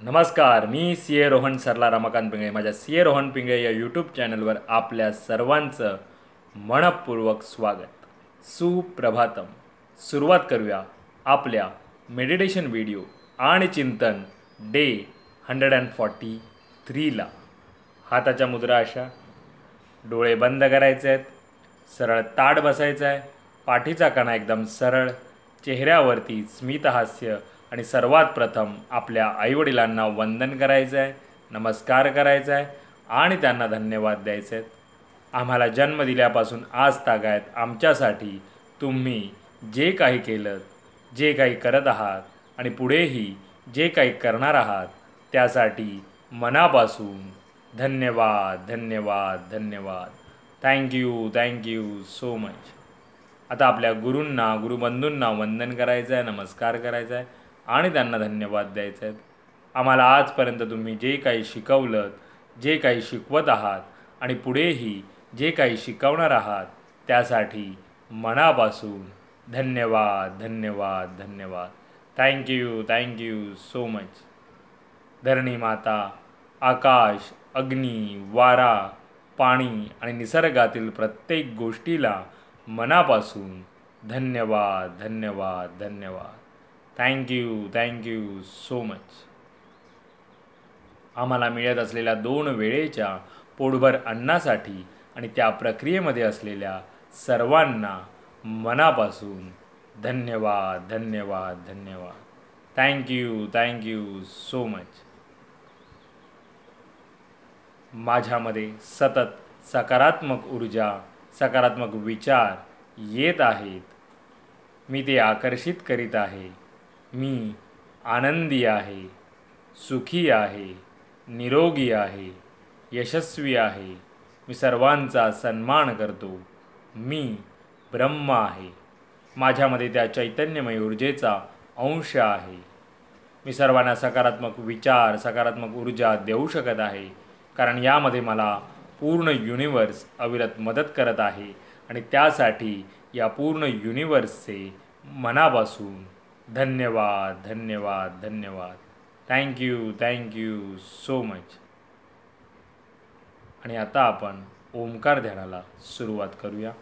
नमस्कार, मी सी ए रोहन सरला रमाकांत पिंगळे. माझ्या सी ए रोहन पिंगळे या यूट्यूब चॅनलवर आपल्या सर्वांचं मनपूर्वक स्वागत. सुप्रभातम. सुरुवात करूया आपल्या मेडिटेशन व्हिडिओ आणि चिंतन डे 143ला. हाताच्या मुद्रा अशा, डोळे बंद करायचे आहेत, सरळ ताठ बसायचं आहे, पाठीचा कणा एकदम सरळ, चेहऱ्यावरती स्मितहास्य आणि सर्वात प्रथम आपल्या आईवडिलांना वंदन करायचं आहे, नमस्कार करायचा आहे आणि त्यांना धन्यवाद द्यायचे आहेत. आम्हाला जन्म दिल्यापासून आज तागायत आमच्यासाठी तुम्ही जे काही केलं, जे काही करत आहात आणि पुढेही जे काही करणार आहात त्यासाठी मनापासून धन्यवाद धन्यवाद धन्यवाद. Thank you so much. आता आपल्या गुरूंना, गुरुबंधूंना वंदन करायचं आहे, नमस्कार करायचा आहे आणि त्यांना धन्यवाद द्यायचे आहेत. आम्हाला आजपर्यंत तुम्ही जे काही शिकवलं, जे काही शिकवत आहात आणि पुढेही जे काही शिकवणार आहात त्यासाठी मनापासून धन्यवाद धन्यवाद धन्यवाद. Thank you so much. धरणी माता, आकाश, अग्नी, वारा, पाणी आणि निसर्गातील प्रत्येक गोष्टीला मनापासून धन्यवाद धन्यवाद धन्यवाद. Thank you so much. आम्हाला मिळत असलेल्या 2 वेळेच्या पोटभर अन्नासाठी आणि त्या प्रक्रियेमध्ये असलेल्या सर्वांना मनापासून धन्यवाद धन्यवाद धन्यवाद. Thank you so much. माझ्यामध्ये सतत सकारात्मक ऊर्जा, सकारात्मक विचार येत आहेत. मी ते आकर्षित करीत आहे. मी आनंदी आहे, सुखी आहे, निरोगी आहे, यशस्वी आहे. मी सर्वांचा सन्मान करतो. मी ब्रह्म आहे. माझ्यामध्ये त्या चैतन्यमय ऊर्जेचा अंश आहे. मी सर्वांना सकारात्मक विचार, सकारात्मक ऊर्जा देऊ शकत आहे, कारण यामध्ये मला पूर्ण युनिवर्स अविरत मदत करत आहे आणि त्यासाठी या पूर्ण युनिवर्सचे मनापासून धन्यवाद धन्यवाद धन्यवाद. Thank you so much. आणि आता आपण ओंकार ध्यानाला सुरुवात करूया.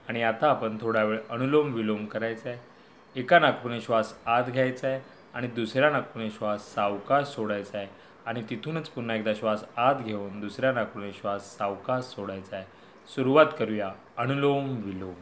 आणि आता आपण थोडा वेळ अनुलोम विलोम करायचा आहे. एका नाकपुडीने श्वास आत घ्यायचा आहे आणि दुसऱ्या नाकपुडीने श्वास सावकाश सोडायचा आहे आणि तिथूनच पुन्हा एकदा श्वास आत घेऊन दुसऱ्या नाकपुडीने श्वास सावकाश सोडायचा आहे. सुरुवात करूया अनुलोम विलोम.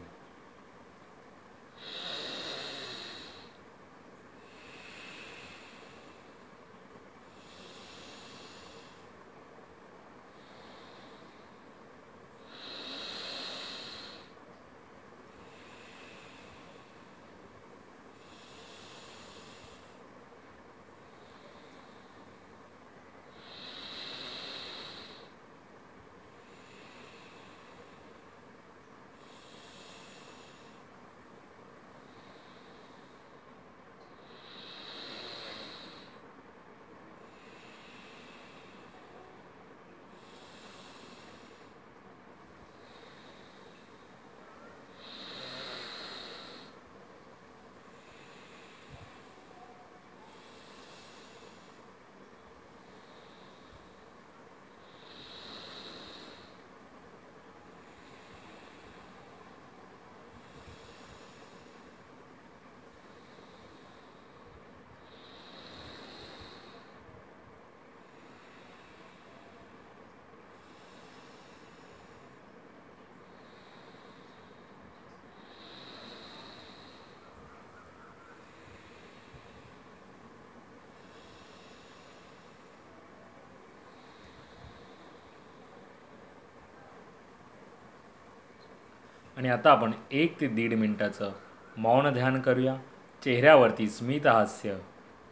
आणि आता आपण 1 ते 1.5 मिनिटाचं मौन ध्यान करूया. चेहऱ्यावरती स्मित हास्य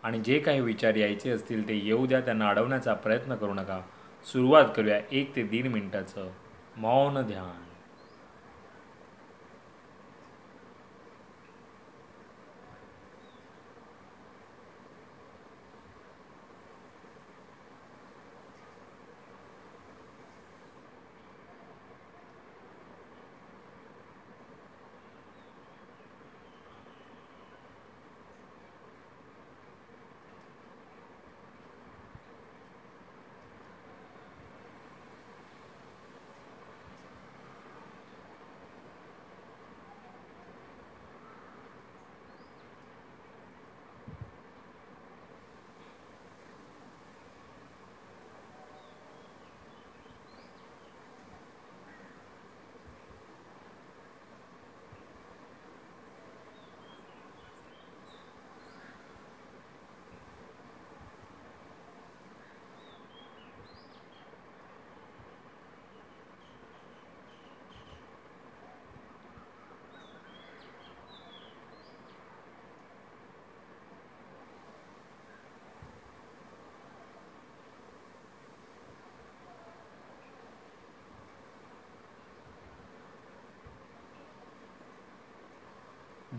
आणि जे काही विचार यायचे असतील ते येऊ द्या, त्यांना अडवण्याचा प्रयत्न करू नका. सुरुवात करूया 1 ते 1.5 मिनिटाचं मौन ध्यान.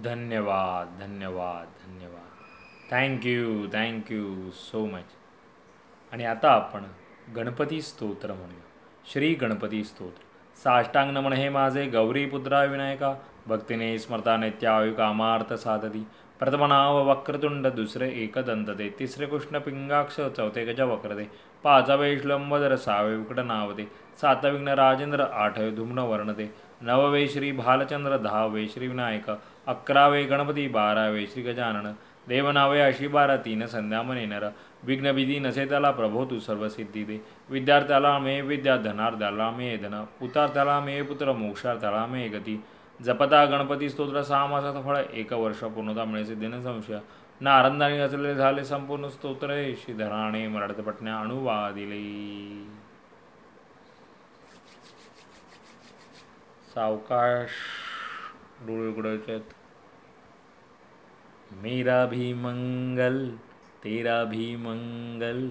धन्यवाद धन्यवाद धन्यवाद. Thank you so much. आणि आता आपण गणपती स्तोत्र म्हणूया. श्री गणपती स्तोत्र. साष्टांग नमन हे माझे गौरीपुत्रा विनायका, भक्तीने स्मरता नित्यायु कामार्थ साधती. प्रथम नाव वक्रतुंड, दुसरे एकदंत ते, तिसरे कृष्ण पिंगाक्ष, चौथे गज वक्रते, पाचवे श्लंबधर, सहावे विकट नावते, सातवे विघ्न राजेंद्र, आठवे धूम्न वर्णते, नववे श्री भालचंद्र, दहावे श्री विनायक, 11वे गणपती, 12वे श्री गजानन. देवनावे अशी 12, 3 संध्यामने नर. विघ्नविधी नसे त्याला, प्रभो तू सर्वसिद्धी दे. विद्यार्थ्याला मे विद्या, धनार्थ्याला मे धन, पुतार्थ्याला मे पुत्र, मोक्षार्थ्याला मे गती. जपता गणपती स्तोत्र 6 मासाचं फळ, 1 वर्ष पूर्णता मिळे सिद्धीने संशय. नारंदाने रचलेले झाले संपूर्ण स्तोत्र, श्रीधराने मराठीत पटण्या अनुवादिले. सावकाश डोळे उघडायचे. मेरा भी मंगल तेरा भी मंगल,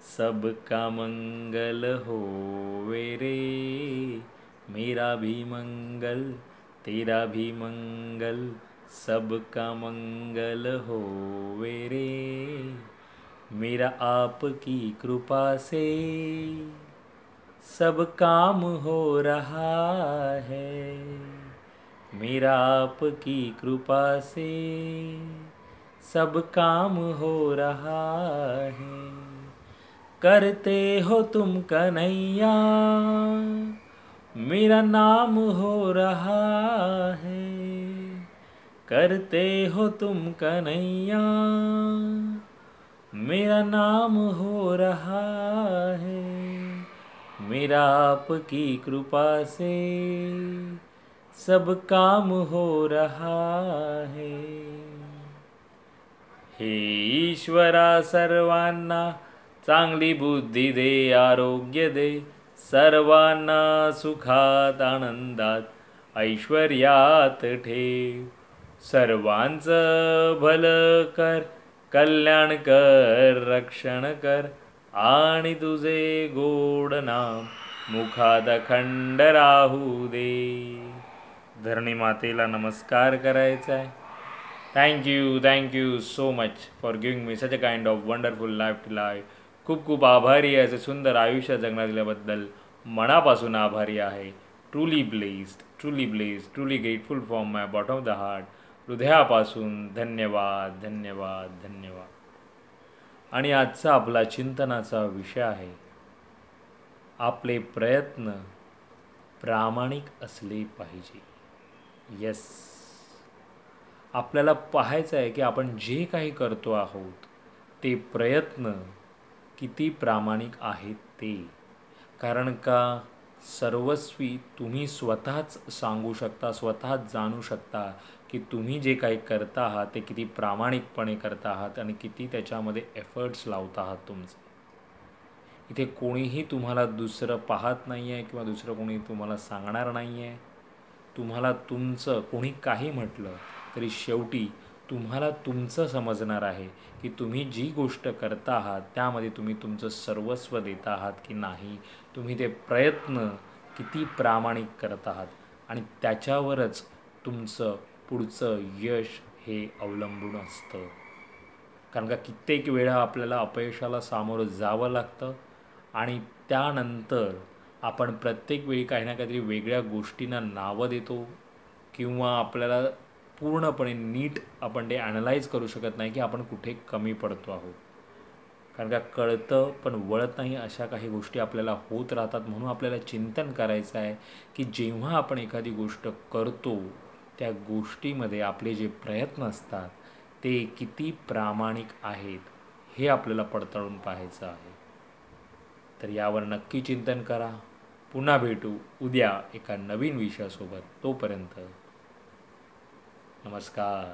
सबका मंगल होवे रे. मेरा भी मंगल तेरा भी मंगल, सबका मंगल होवे रे. मेरा आपकी कृपा से सब काम हो रहा है. मेरा आपकी कृपा से सब काम हो रहा है. करते हो तुम कन्हैया, मेरा नाम हो रहा है. करते हो तुम कन्हैया, मेरा नाम हो रहा है. मेरा आपकी कृपा से सब काम हो रहा है। हे ईश्वरा सर्वांना चांगली बुद्धी दे, आरोग्य दे, सर्वांना सुखात आनंदात ऐश्वर्यात ठेव, सर्वांचं भलं कर, कल्याण कर, रक्षण कर, आणि तुझे गोड नाम मुखात अखंड राहू दे. धरणी मातेला नमस्कार करायचा आहे. Thank you so much for giving me such a kind of wonderful life to life. खूप खूप आभारी आहे, असे सुंदर आयुष्य जगण्यात दिल्याबद्दल मनापासून आभारी आहे. Truly blessed, truly grateful from my bottom of the heart. हृदयापासून धन्यवाद धन्यवाद धन्यवाद. आणि आजचा आपला चिंतनाचा विषय आहे, आपले प्रयत्न प्रामाणिक असले पाहिजे. येस, आपल्याला पाहायचं आहे की आपण जे काही करतो आहोत ते प्रयत्न किती प्रामाणिक आहेत ते. कारण का सर्वस्वी तुम्ही स्वतःच सांगू शकता, स्वतःच जाणू शकता की तुम्ही जे काही करता आहात ते किती प्रामाणिकपणे करता आहात आणि किती त्याच्यामध्ये एफर्ट्स लावता आहात तुमचे. इथे कोणीही तुम्हाला दुसरं पाहत नाही आहे किंवा दुसरं कोणी तुम्हाला सांगणार नाही आहे. तुम्हाला तुमचं कोणी काही म्हटलं तरी शेवटी तुम्हाला तुमचं समजणार आहे की तुम्ही जी गोष्ट करता आहात त्यामध्ये तुम्ही तुमचं सर्वस्व देता आहात की नाही, तुम्ही ते प्रयत्न किती प्रामाणिक करत आहात, आणि त्याच्यावरच तुमचं पुढचं यश हे अवलंबून असतं. कारण का कित्येक वेळा आपल्याला अपयशाला सामोरं जावं लागतं आणि त्यानंतर आपण प्रत्येक वेळी काही ना काहीतरी वेगळ्या गोष्टींना नावं देतो किंवा आपल्याला पूर्णपणे नीट आपण ते ॲनलाईज करू शकत नाही की आपण कुठे कमी पडतो आहोत. कारण का कळतं पण वळत नाही, अशा काही गोष्टी आपल्याला होत राहतात. म्हणून आपल्याला चिंतन करायचं आहे की जेव्हा आपण एखादी गोष्ट करतो त्या गोष्टीमध्ये आपले जे प्रयत्न असतात ते किती प्रामाणिक आहेत हे आपल्याला पडताळून पाहायचं आहे. तर यावर नक्की चिंतन करा. पुन्हा भेटू उद्या एका नवीन विषयासोबत. तोपर्यंत नमस्कार.